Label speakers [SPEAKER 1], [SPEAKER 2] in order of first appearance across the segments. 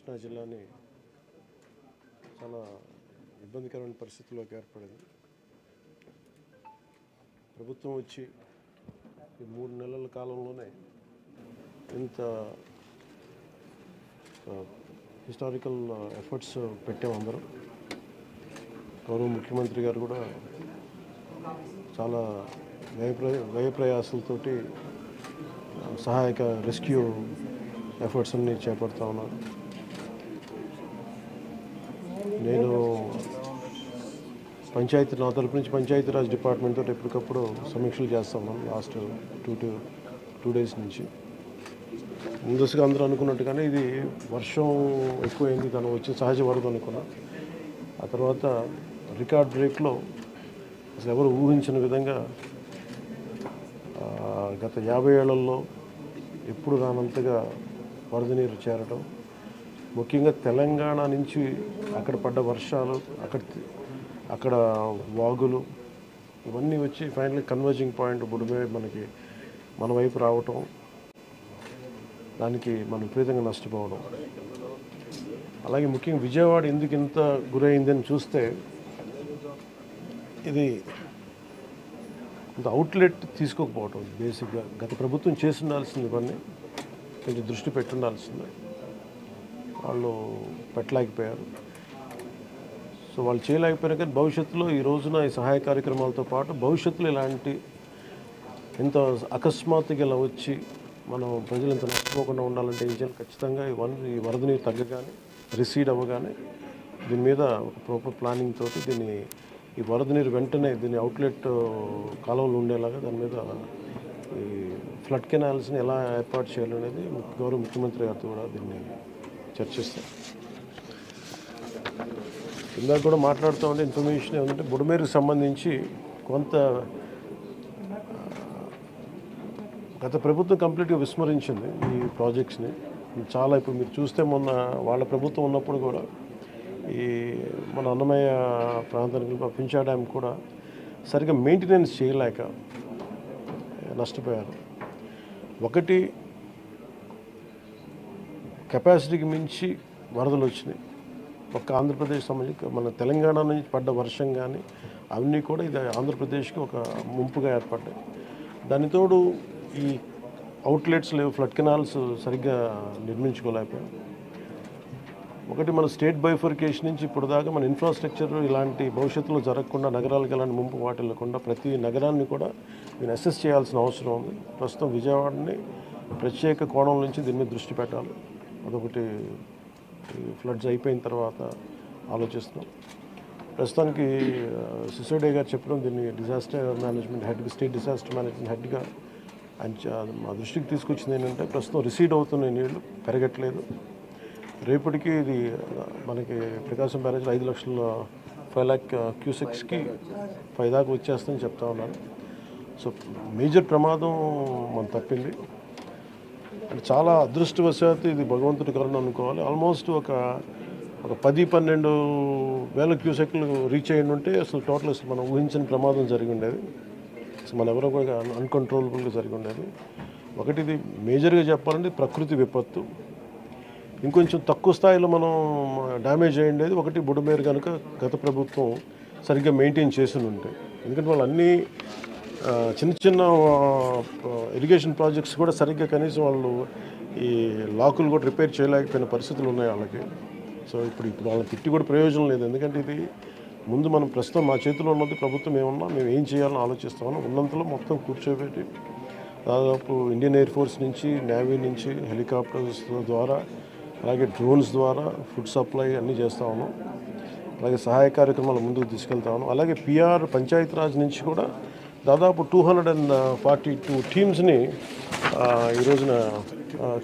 [SPEAKER 1] కృష్ణా జిల్లాని చాలా ఇబ్బందికరమైన పరిస్థితుల్లోకి ఏర్పడింది. ప్రభుత్వం వచ్చి ఈ 3 నెలల కాలంలోనే ఇంత హిస్టారికల్ ఎఫర్ట్స్ పెట్టాము అందరం. గౌరవ ముఖ్యమంత్రి గారు కూడా చాలా వ్యయ ప్రయాసాలతోటి సహాయక రెస్క్యూ ఎఫర్ట్స్ అన్ని చేపడతా ఉన్నాను. నేను నా తరపు నుంచి పంచాయతీరాజ్ డిపార్ట్మెంట్ తోటి ఎప్పటికప్పుడు సమీక్షలు చేస్తా ఉన్నాను. లాస్ట్ టూ డేస్ నుంచి ముందస్తుగా అందరూ అనుకున్నట్టుగానే ఇది వర్షం ఎక్కువైంది, తను వచ్చి సహజ వరద అనుకున్నాం. ఆ తర్వాత రికార్డ్ బ్రేక్లో అసలు ఎవరు ఊహించిన విధంగా గత 50 ఏళ్లలో ఎప్పుడు రానంతగా వరద నీరు చేరడం, ముఖ్యంగా తెలంగాణ నుంచి అక్కడ పడ్డ వర్షాలు, అక్కడ వాగులు ఇవన్నీ వచ్చి ఫైనల్ కన్వర్జింగ్ పాయింట్ బుడిమే మన వైపు రావటం, దానికి మనం విపరీతంగా నష్టపోవడం. అలాగే ముఖ్యంగా విజయవాడ ఎందుకు ఇంత గురైందని చూస్తే ఇది కొంత అవుట్లెట్ తీసుకోకపోవటం. బేసిక్గా గత ప్రభుత్వం చేసి ఉండాల్సింది, ఇవన్నీ కొంచెం దృష్టి పెట్టుండాల్సింది, వాళ్ళు పెట్టలేకపోయారు. సో వాళ్ళు చేయలేకపోయినా కానీ భవిష్యత్తులో ఈ రోజున ఈ సహాయ కార్యక్రమాలతో పాటు భవిష్యత్తులో ఇలాంటి ఎంత అకస్మాత్తుగా ఇలా వచ్చి మనం ప్రజలు ఇంత నష్టపోకుండా ఉండాలంటే ఏం చేయాలి? ఖచ్చితంగా ఈ వరద నీరు తగ్గగానే, రిసీడ్ అవ్వగానే దీని మీద ఒక ప్రాపర్ ప్లానింగ్ తోటి ఈ వరద నీరు వెంటనే దీని అవుట్లెట్ కాలువలు ఉండేలాగా దాని మీద ఈ ఫ్లడ్ కెనాల్స్ని ఎలా ఏర్పాటు చేయాలనేది గౌరవ ముఖ్యమంత్రి గారితో కూడా దీన్ని చర్చిస్తాం. ఇందాక కూడా మాట్లాడుతూ ఉంటే ఇన్ఫర్మేషన్ ఏమంటే బుడమేరుకు సంబంధించి కొంత గత ప్రభుత్వం కంప్లీట్గా విస్మరించింది ఈ ప్రాజెక్ట్స్ని. చాలా ఇప్పుడు మీరు చూస్తే మొన్న వాళ్ళ ప్రభుత్వం ఉన్నప్పుడు కూడా ఈ మన అన్నమయ్య ప్రాంతానికి పింఛా డ్యామ్ కూడా సరిగ్గా మెయింటెనెన్స్ చేయలేక నష్టపోయారు. ఒకటి కెపాసిటీకి మించి వరదలు వచ్చినాయి. ఒక్క ఆంధ్రప్రదేశ్ సంబంధించి మన తెలంగాణ నుంచి పడ్డ వర్షం కానీ అవన్నీ కూడా ఇది ఆంధ్రప్రదేశ్కి ఒక ముంపుగా ఏర్పడ్డాయి. దానితోడు ఈ అవుట్లెట్స్ లేవు, ఫ్లడ్ కెనాల్స్ సరిగ్గా నిర్మించుకోలేకపోయాం. ఒకటి మన స్టేట్ బైఫర్కేషన్ నుంచి ఇప్పుడు దాకా మన ఇన్ఫ్రాస్ట్రక్చర్ ఇలాంటి భవిష్యత్తులో జరగకుండా, నగరాలకు ఎలాంటి ముంపు వాటిల్లకుండా ప్రతి నగరాన్ని కూడా నేను అసెస్ చేయాల్సిన అవసరం ఉంది. ప్రస్తుతం విజయవాడని ప్రత్యేక కోణం నుంచి దీని మీద దృష్టి పెట్టాలి. అదొకటి ఫ్లడ్స్ అయిపోయిన తర్వాత ఆలోచిస్తున్నాం. ప్రస్తుతానికి సిసోడియా గారు చెప్పడం దీన్ని డిజాస్టర్ మేనేజ్మెంట్ హెడ్గా, స్టేట్ డిజాస్టర్ మేనేజ్మెంట్ హెడ్గా మా దృష్టికి తీసుకొచ్చింది ఏంటంటే ప్రస్తుతం రిసీడ్ అవుతున్న నీళ్లు పెరగట్లేదు. రేపటికి ఇది మనకి ప్రకాశం బ్యారేజ్లో 5 lakh క్యూసెక్స్కి 5 దాకా వచ్చేస్తుందని చెప్తా ఉన్నాను. సో మేజర్ ప్రమాదం మనం తప్పింది. అంటే చాలా అదృష్టవశాత్తు ఇది భగవంతుడి కరుణ అనుకోవాలి. ఆల్మోస్ట్ ఒక 10-12 వేల క్యూసెక్లు రీచ్ అయ్యి ఉంటే అసలు టోటల్ అసలు మనం ఊహించిన ప్రమాదం జరిగి ఉండేది. అసలు మన ఎవరో కూడా అన్కంట్రోలబుల్గా జరిగి ఉండేది. ఒకటి ఇది మేజర్గా చెప్పాలంటే ప్రకృతి విపత్తు. ఇంకొంచెం తక్కువ స్థాయిలో మనం డ్యామేజ్ అయ్యిండేది ఒకటి బుడమేరు కనుక గత ప్రభుత్వం సరిగ్గా మెయింటైన్ చేసి ఉంటే. ఎందుకంటే వాళ్ళు అన్నీ చిన్న ఇరిగేషన్ ప్రాజెక్ట్స్ కూడా సరిగ్గా కనీసం వాళ్ళు ఈ లాకులు కూడా రిపేర్ చేయలేకపోయిన పరిస్థితులు ఉన్నాయి వాళ్ళకి. సో ఇప్పుడు వాళ్ళని తిట్టి కూడా ప్రయోజనం లేదు. ఎందుకంటే ఇది ముందు మనం ప్రస్తుతం మా చేతిలో ఉన్నది ప్రభుత్వం ఏమన్నా మేము ఏం చేయాలని ఆలోచిస్తామని ఉన్నంతలో మొత్తం కూర్చోబెట్టి దాదాపు ఇండియన్ ఎయిర్ ఫోర్స్ నుంచి, నేవీ నుంచి, హెలికాప్టర్స్ ద్వారా, అలాగే డ్రోన్స్ ద్వారా ఫుడ్ సప్లై అన్నీ చేస్తూ ఉన్నాం. అలాగే సహాయ కార్యక్రమాలు ముందుకు తీసుకెళ్తా ఉన్నాం. అలాగే పిఆర్ పంచాయతీరాజ్ నుంచి కూడా దాదాపు 242 టీమ్స్ని ఈ రోజున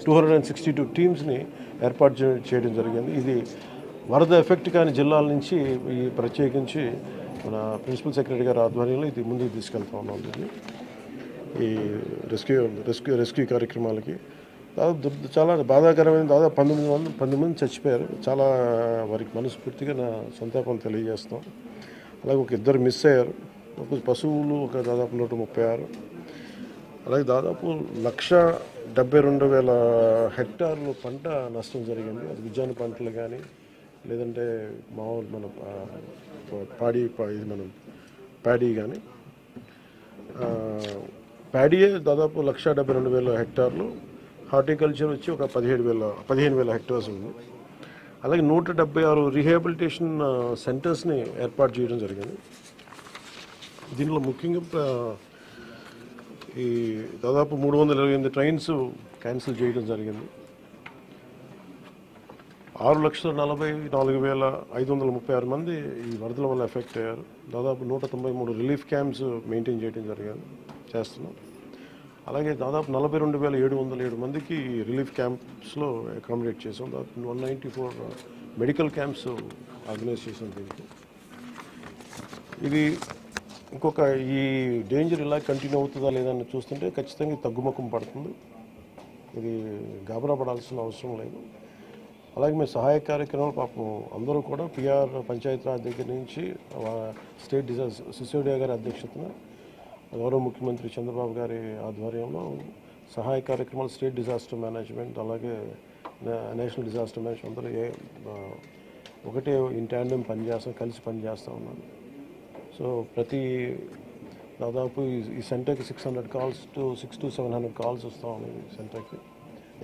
[SPEAKER 1] 262 టీమ్స్ని ఏర్పాటు చేయడం జరిగింది. ఇది వరద ఎఫెక్ట్ కాని జిల్లాల నుంచి ఈ ప్రత్యేకించి మన ప్రిన్సిపల్ సెక్రటరీ గారి ఆధ్వర్యంలో ఇది ముందుకు తీసుకెళ్తా ఉన్నాం. దీన్ని ఈ రెస్క్యూ కార్యక్రమాలకి దాదాపు చాలా బాధాకరమైన దాదాపు 19 మంది చచ్చిపోయారు. చాలా వారికి మనస్ఫూర్తిగా నా సంతాపం తెలియజేస్తాం. అలాగే ఒక 2 మిస్ అయ్యారు. ఒక పశువులు ఒక దాదాపు 136. అలాగే దాదాపు 1,72,000 హెక్టార్లు పంట నష్టం జరిగింది. అది ఉద్యాన పంటలు కానీ లేదంటే మామూలు మన ఇది మనం ప్యాడీ కానీ ప్యాడీయే దాదాపు 1,72,000 హెక్టార్లు. హార్టికల్చర్ వచ్చి ఒక 15,000 హెక్టార్స్ ఉంది. అలాగే 176 రీహాబిలిటేషన్ సెంటర్స్ని ఏర్పాటు చేయడం జరిగింది. దీనిలో ముఖ్యంగా ఈ దాదాపు 328 ట్రైన్స్ క్యాన్సిల్ చేయడం జరిగింది. 6,44,536 మంది ఈ వరదల వల్ల ఎఫెక్ట్ అయ్యారు. దాదాపు 193 రిలీఫ్ క్యాంప్స్ మెయింటైన్ చేయడం చేస్తున్నాం. అలాగే దాదాపు 42,707 మందికి రిలీఫ్ క్యాంప్స్లో అకామిడేట్ చేసాం. దాదాపు 194 మెడికల్ క్యాంప్స్ ఆర్గనైజ్ చేసాం. దీనికి ఇది ఇంకొక ఈ డేంజర్ ఇలా కంటిన్యూ అవుతుందా లేదని చూస్తుంటే ఖచ్చితంగా తగ్గుముఖం పడుతుంది. ఇది గాబరా పడాల్సిన అవసరం లేదు. అలాగే మేము సహాయ కార్యక్రమాలు పాపం అందరూ కూడా పిఆర్ పంచాయతీరాజ్ దగ్గర నుంచి స్టేట్ సిసోడియా గారి అధ్యక్షతన గౌరవ ముఖ్యమంత్రి చంద్రబాబు గారి ఆధ్వర్యంలో సహాయ కార్యక్రమాలు స్టేట్ డిజాస్టర్ మేనేజ్మెంట్ అలాగే నేషనల్ డిజాస్టర్ మేనేజ్మెంట్ అందరూ ఒకటే ఇన్ ట్యాండెం కలిసి పనిచేస్తూ ఉన్నాను. సో ప్రతి దాదాపు ఈ సెంటర్కి 600 calls to 700 calls వస్తూ ఉన్నాయి. ఈ సెంటర్కి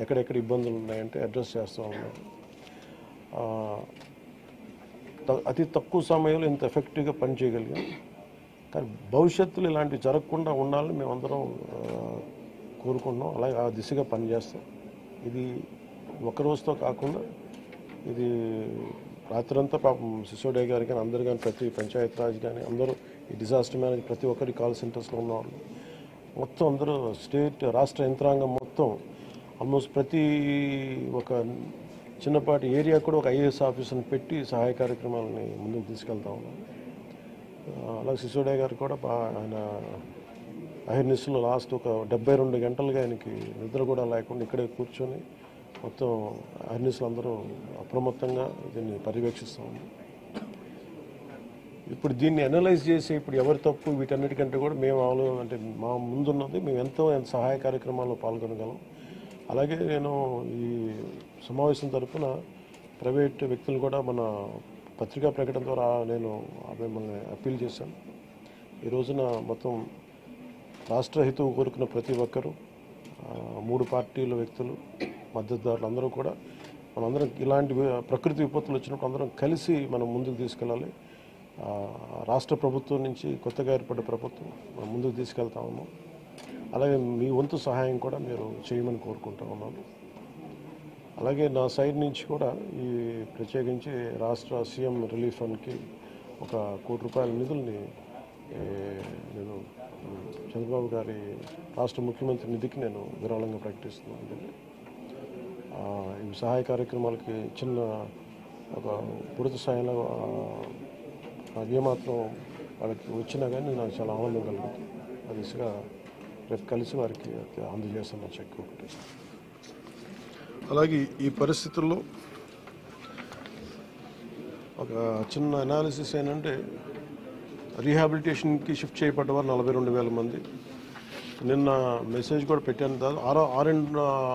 [SPEAKER 1] ఎక్కడెక్కడ ఇబ్బందులు ఉన్నాయంటే అడ్రస్ చేస్తూ ఉన్నాం. అతి తక్కువ సమయంలో ఇంత ఎఫెక్టివ్గా పనిచేయగలిగాం. కానీ భవిష్యత్తులో ఇలాంటివి జరగకుండా ఉండాలని మేమందరం కోరుకుంటున్నాం. అలాగే ఆ దిశగా పనిచేస్తాం. ఇది ఒక రోజుతో కాకుండా ఇది రాత్రంతా పాపం సిసోడియా గారు కానీ అందరు కానీ ప్రతి పంచాయతీరాజ్ కానీ అందరూ ఈ డిజాస్టర్ మేనేజ్ ప్రతి ఒక్కరి కాల్ సెంటర్స్లో ఉన్నవాళ్ళు మొత్తం అందరూ రాష్ట్ర యంత్రాంగం మొత్తం ఆల్మోస్ట్ ప్రతి ఒక చిన్నపాటి ఏరియా కూడా ఒక ఐఏఎస్ ఆఫీసర్ని పెట్టి సహాయ కార్యక్రమాలని ముందుకు తీసుకెళ్తా ఉన్నాం. అలాగే సిసోడియా గారు కూడా ఆయన అహిర్నిస్లో లాస్ట్ ఒక 72 గంటలుగా ఆయనకి నిద్ర కూడా లేకుండా ఇక్కడే కూర్చొని మొత్తం అహిర్నిస్లు అందరూ అప్రమత్తంగా దీన్ని పర్యవేక్షిస్తూ ఉన్నాం. ఇప్పుడు దీన్ని అనలైజ్ చేసి ఇప్పుడు ఎవరి తప్పు వీటన్నిటికంటే కూడా మేము అంటే మా ముందున్నది మేము ఎంతో సహాయ కార్యక్రమాల్లో పాల్గొనగలం. అలాగే నేను ఈ సమావేశం తరఫున ప్రైవేట్ వ్యక్తులు కూడా మన పత్రికా ప్రకటన ద్వారా నేను మిమ్మల్ని అప్పీల్ చేశాను. ఈ రోజున మొత్తం రాష్ట్ర హితువు కోరుకున్న ప్రతి ఒక్కరూ 3 పార్టీల వ్యక్తులు మద్దతుదారులు అందరూ కూడా మనందరం ఇలాంటి ప్రకృతి విపత్తులు వచ్చినప్పుడు అందరం కలిసి మనం ముందుకు తీసుకెళ్ళాలి. రాష్ట్ర ప్రభుత్వం నుంచి కొత్తగా ఏర్పడ్డ ప్రభుత్వం మనం ముందుకు తీసుకెళ్తా ఉన్నాం. అలాగే మీ వంతు సహాయం కూడా మీరు చేయమని కోరుకుంటా ఉన్నాను. అలాగే నా సైడ్ నుంచి కూడా ఈ ప్రత్యేకించి రాష్ట్ర సీఎం రిలీఫ్ ఫండ్కి 1 కోటి రూపాయల నిధుల్ని నేను చంద్రబాబు గారి రాష్ట్ర ముఖ్యమంత్రి నిధికి నేను విరాళంగా ప్రకటిస్తున్నాను. ఈ సహాయ కార్యక్రమాలకి చిన్న ఒక పూర్తి స్థాయిలో ఏమాత్రం వాళ్ళకి వచ్చినా కానీ నాకు చాలా ఆనందం కలుగుతుంది. ఆ దిశగా రేపు కలిసి వారికి అందజేస్తున్న చెక్ ఒకటి. అలాగే ఈ పరిస్థితుల్లో ఒక చిన్న అనాలిసిస్ ఏంటంటే రీహాబిలిటేషన్కి షిఫ్ట్ చేయబడ్డవారు 42,000 మంది. నిన్న మెసేజ్ కూడా పెట్టాను.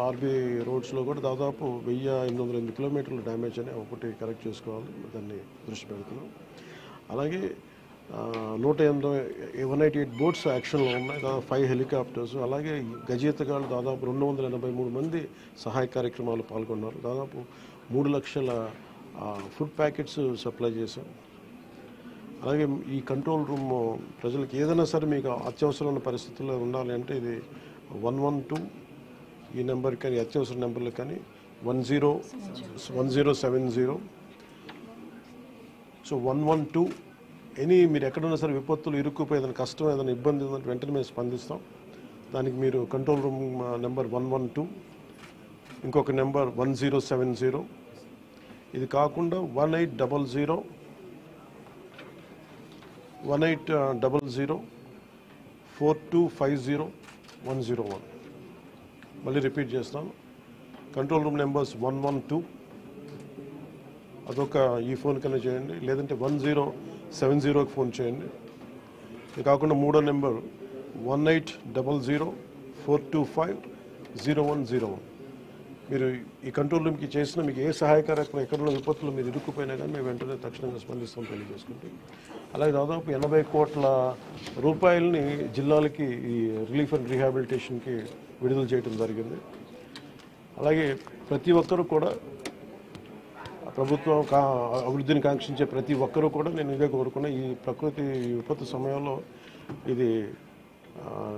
[SPEAKER 1] ఆర్బీ రోడ్స్లో కూడా దాదాపు 1,808 కిలోమీటర్లు డ్యామేజ్ అని ఒకటి కరెక్ట్ చేసుకోవాలి, దాన్ని దృష్టి పెడుతున్నాం. అలాగే 188 బోట్స్ యాక్షన్లో ఉన్నాయి, దాదాపు 5 హెలికాప్టర్స్. అలాగే గజేతగాళ్ళు దాదాపు 283 మంది సహాయ కార్యక్రమాలు పాల్గొన్నారు. దాదాపు 3 లక్షల ఫుడ్ ప్యాకెట్స్ సప్లై చేశాం. అలాగే ఈ కంట్రోల్ రూమ్ ప్రజలకు ఏదైనా సరే మీకు అత్యవసరమైన పరిస్థితుల్లో ఉండాలి అంటే ఇది 112 ఈ నెంబర్ కానీ అత్యవసర నెంబర్లు కానీ 1070. సో 112 మీరు ఎక్కడైనా సరే విపత్తులు ఇరుక్కుపోయి ఏదైనా కష్టం ఏదైనా ఇబ్బంది ఉందంటే వెంటనే మేము స్పందిస్తాం. దానికి మీరు కంట్రోల్ రూమ్ నెంబర్ 112, ఇంకొక నెంబర్ 1070. ఇది కాకుండా 1800 4250 మళ్ళీ రిపీట్ చేస్తాను. కంట్రోల్ రూమ్ నెంబర్స్ 112 అదొక ఈ ఫోన్ కన్నా చేయండి, లేదంటే 1070కి ఫోన్ చేయండి. ఇది కాకుండా 3వ నెంబర్ 1800 4250101. మీరు ఈ కంట్రోల్ రూమ్కి చేసిన మీకు ఏ సహాయకారకం ఎక్కడున్న విపత్తులు మీరు ఇరుక్కుపోయినా కానీ మేము వెంటనే తక్షణంగా స్పందిస్తాం తెలియజేసుకుంటాం. అలాగే దాదాపు 80 కోట్ల రూపాయలని జిల్లాలకి ఈ రిలీఫ్ అండ్ రీహాబిలిటేషన్కి విడుదల చేయడం జరిగింది. అలాగే ప్రతి ఒక్కరూ కూడా ప్రభుత్వం అభివృద్ధిని కాంక్షించే ప్రతి ఒక్కరూ కూడా నేను ఇదే కోరుకున్నా. ఈ ప్రకృతి విపత్తు సమయంలో ఇది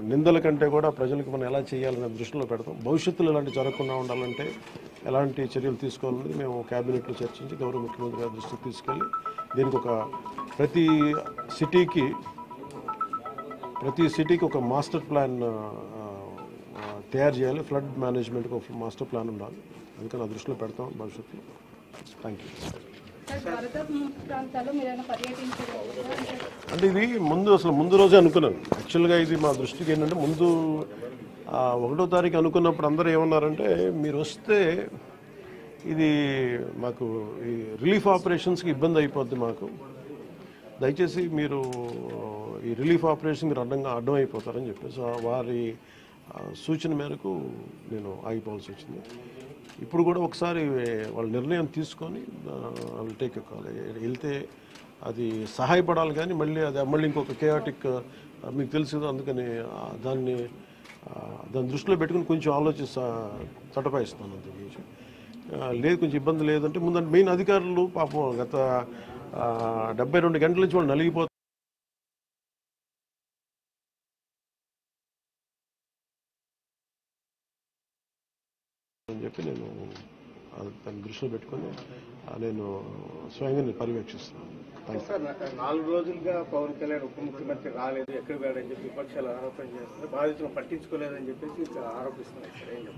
[SPEAKER 1] నిందల కంటే కూడా ప్రజలకు మనం ఎలా చేయాలనే దృష్టిలో పెడతాం. భవిష్యత్తులో ఇలాంటి జరగకుండా ఉండాలంటే ఎలాంటి చర్యలు తీసుకోవాలని మేము క్యాబినెట్లో చర్చించి గౌరవ ముఖ్యమంత్రి గారి దృష్టికి తీసుకెళ్ళి దీనికి ఒక ప్రతి సిటీకి ఒక మాస్టర్ ప్లాన్ తయారు చేయాలి. ఫ్లడ్ మేనేజ్మెంట్కి ఒక మాస్టర్ ప్లాన్ ఉండాలి. అందుకని ఆ దృష్టిలో పెడతాం భవిష్యత్తులో. Thank you. అంటే ఇది ముందు రోజే అనుకున్నాను. యాక్చువల్గా ఇది మా దృష్టికి ఏంటంటే ముందు 1వ తారీఖు అనుకున్నప్పుడు అందరూ ఏమన్నారంటే మీరు వస్తే ఇది మాకు ఈ రిలీఫ్ ఆపరేషన్స్కి ఇబ్బంది అయిపోద్ది, మాకు దయచేసి మీరు ఈ రిలీఫ్ ఆపరేషన్ మీరు అడ్డం అయిపోతారని చెప్పేసి వారి సూచన మేరకు నేను ఆగిపోవాల్సి వచ్చింది. ఇప్పుడు కూడా ఒకసారి వాళ్ళ నిర్ణయం తీసుకొని వాళ్ళు టేక్ కాల్ వెళ్తే అది సహాయపడాలి, కానీ మళ్ళీ ఇంకొక కేయాటిక్ మీకు తెలుసు కదా, అందుకని దాన్ని దృష్టిలో పెట్టుకుని కొంచెం తటపాయిస్తున్నాను. అంత గురించి లేదు, కొంచెం ఇబ్బంది లేదంటే ముందంటే మెయిన్ అధికారులు పాపం గత 72 గంటల నుంచి వాళ్ళు నలిగిపోతారు అని చెప్పి నేను దాన్ని దృష్టిలో పెట్టుకుని నేను స్వయంగా పర్యవేక్షిస్తున్నాను.
[SPEAKER 2] 4 రోజులుగా పవన్ కళ్యాణ్ ఉప ముఖ్యమంత్రి రాలేదు, ఎక్కడ వెళ్ళని చెప్పి విపక్షాలు ఆరోపణ చేస్తున్నారు. బాధితులను పట్టించుకోలేదని చెప్పేసి ఆరోపిస్తున్నారు.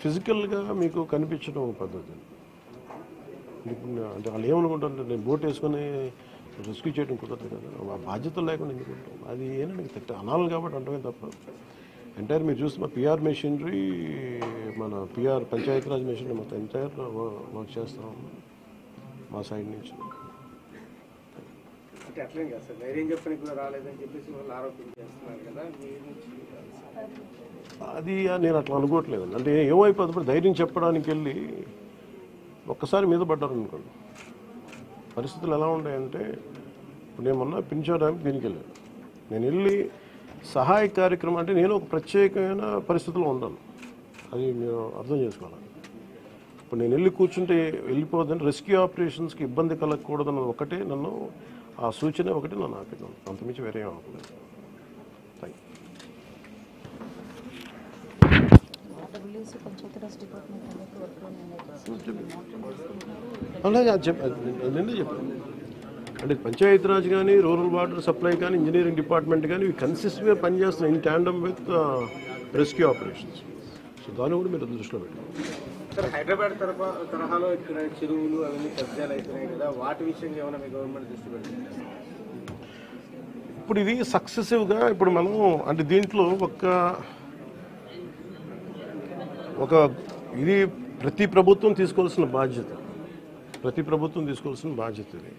[SPEAKER 1] ఫిజికల్గా మీకు కనిపించడం పద్ధతి అంటే వాళ్ళు ఏమనుకుంటారంటే నేను బోట్ వేసుకొని రెస్క్యూ చేయడం కుదరదు కదా, బాధ్యతలు లేకుండా ఎందుకుంటాం. అది ఏంటంటే అనాలి కాబట్టి అంటమే తప్ప ఎంటైర్ మీరు చూస్తే మా పిఆర్ మెషినరీ, మన పిఆర్ పంచాయతీరాజ్ మెషినరీ మొత్తం ఎంటైర్ వర్క్ చేస్తాం మా సైడ్ నుంచి.
[SPEAKER 2] అంటే అట్లేం కాదు సార్, ధైర్యం చెప్పడానికి కూడా రాలేదని చెప్పేసి వాళ్ళు ఆరోపణ చేస్తున్నారు కదా.
[SPEAKER 1] అది నేను అట్లా అనుకోవట్లేదు. అంటే ఏమైపోతుంది, ధైర్యం చెప్పడానికి వెళ్ళి ఒక్కసారి మీద పడ్డారు అనుకోండి. పరిస్థితులు ఎలా ఉంటాయంటే ఇప్పుడు నేను మొన్న పింఛా డ్యామ్కి దీనికి వెళ్ళాను. నేను వెళ్ళి సహాయ కార్యక్రమం అంటే నేను ఒక ప్రత్యేకమైన పరిస్థితుల్లో ఉన్నాను, అది మీరు అర్థం చేసుకోవాలి. ఇప్పుడు నేను వెళ్ళి కూర్చుంటే వెళ్ళిపోదని రెస్క్యూ ఆపరేషన్స్కి ఇబ్బంది కలగకూడదన్నది ఒకటే నన్ను ఆ సూచన ఒకటి నన్ను ఆపినాను, అంతమించి వేరే ఏం ఆపలేదు. Thank you. అలాగే నిన్నే చెప్పాను అంటే పంచాయతీరాజ్ కానీ, రూరల్ వాటర్ సప్లై కానీ, ఇంజనీరింగ్ డిపార్ట్మెంట్ కానీ ఇవి కన్సిస్టెంట్గా పనిచేస్తున్నాయి in tandem with rescue operations. So దాన్ని కూడా మీరు దృష్టిలో పెట్టారు.
[SPEAKER 2] సార్, హైదరాబాద్ తరహాలో ఇక్కడ చెరువులు అవన్నీ కబ్జాలు అవుతున్నాయి కదా, వాటి విషయంగా ఏమైనా మీ గవర్నమెంట్ దృష్టి పెడుతుంది?
[SPEAKER 1] ఇప్పుడు ఇది సక్సెసివ్గా ఇప్పుడు మనం అంటే దీంట్లో ఒక ఇది ప్రతి ప్రభుత్వం తీసుకోవాల్సిన బాధ్యత ఇది.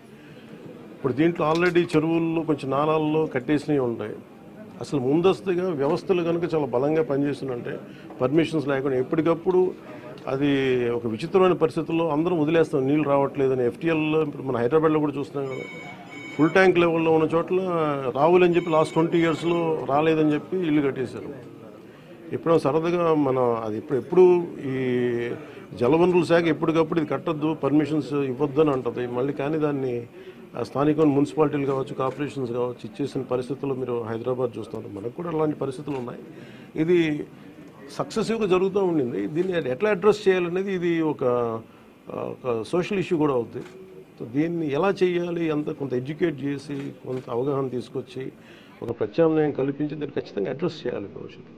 [SPEAKER 1] ఇప్పుడు దీంట్లో ఆల్రెడీ చెరువుల్లో కొంచెం నాలాల్లో కట్టేసినవి ఉంటాయి. అసలు ముందస్తుగా వ్యవస్థలు కనుక చాలా బలంగా పనిచేస్తుందంటే పర్మిషన్స్ లేకుండా ఎప్పటికప్పుడు అది ఒక విచిత్రమైన పరిస్థితుల్లో అందరం వదిలేస్తాం, నీళ్ళు రావట్లేదని. ఎఫ్టీఎల్లో ఇప్పుడు మన హైదరాబాద్లో కూడా చూస్తున్నాం కదా, ఫుల్ ట్యాంక్ లెవెల్లో ఉన్న చోట్ల రావులని చెప్పి లాస్ట్ 20 yearsలో రాలేదని చెప్పి ఇల్లు కట్టేశారు. ఎప్పుడో సరదాగా అది ఎప్పుడు ఈ జలవనరుల శాఖ ఎప్పటికప్పుడు ఇది కట్టద్దు, పర్మిషన్స్ ఇవ్వద్దని అంటుంది మళ్ళీ. కానీ దాన్ని స్థానిక మున్సిపాలిటీలు కావచ్చు, కార్పొరేషన్స్ కావచ్చు ఇచ్చేసిన పరిస్థితుల్లో మీరు హైదరాబాద్ చూస్తున్నారు. మనకు కూడా అలాంటి పరిస్థితులు ఉన్నాయి. ఇది సక్సెసివ్గా జరుగుతూ ఉండింది. దీన్ని ఎట్లా అడ్రస్ చేయాలనేది ఇది ఒక సోషల్ ఇష్యూ కూడా అవుతుంది. సో దీన్ని ఎలా చేయాలి, కొంత ఎడ్యుకేట్ చేసి కొంత అవగాహన తీసుకొచ్చి ఒక ప్రత్యామ్నాయం కల్పించి దీన్ని ఖచ్చితంగా అడ్రస్ చేయాలి భవిష్యత్తు.